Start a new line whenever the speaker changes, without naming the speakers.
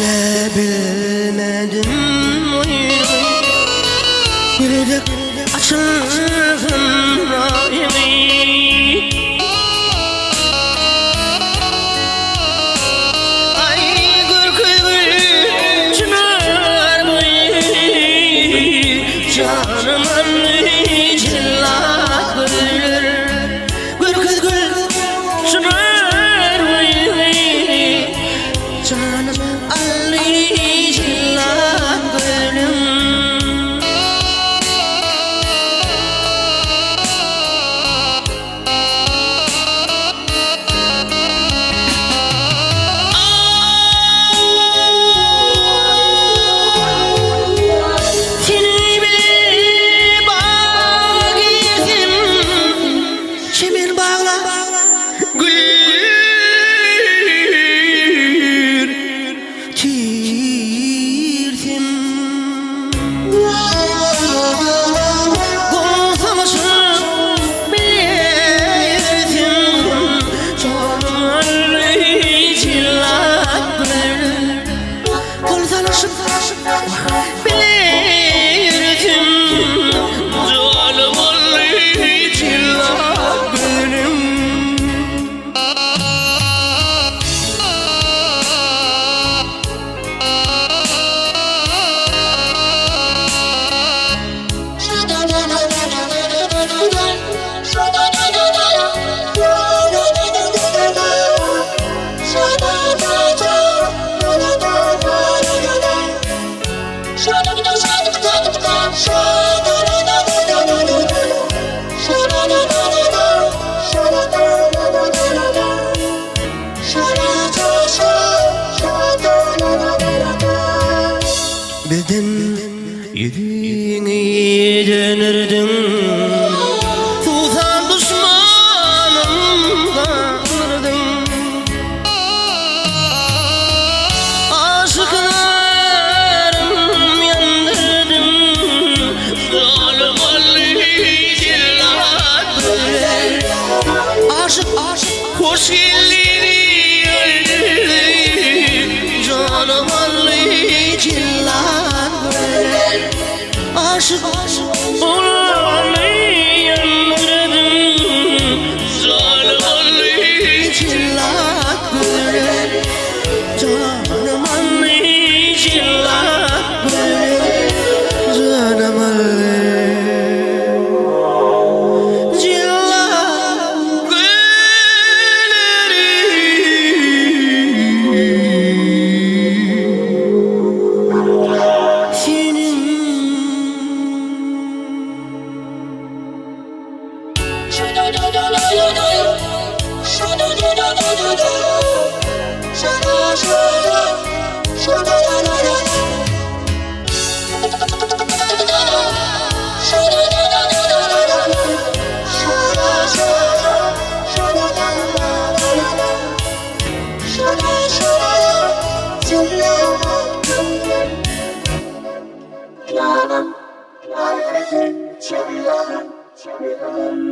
Bilebilmedim yürek açılsın rahimi. Ay gül çınar boyu canımın cillak bölür. Gül çınar boyu canım Ali cillak bölüm. Bildin yüreğini dönürdün, tuzan düşmanım kandırdın. Aşıklarım yandırdın, zalim Ali cillak bölür. Aşık hoş elleri öldürdü, canım Ali cillak bölür. Aşık olanı yandırdın, zalim Ali cillak bölür. Canım Ali cillak bölür, canım Ali cillak bölür. Senin
Canım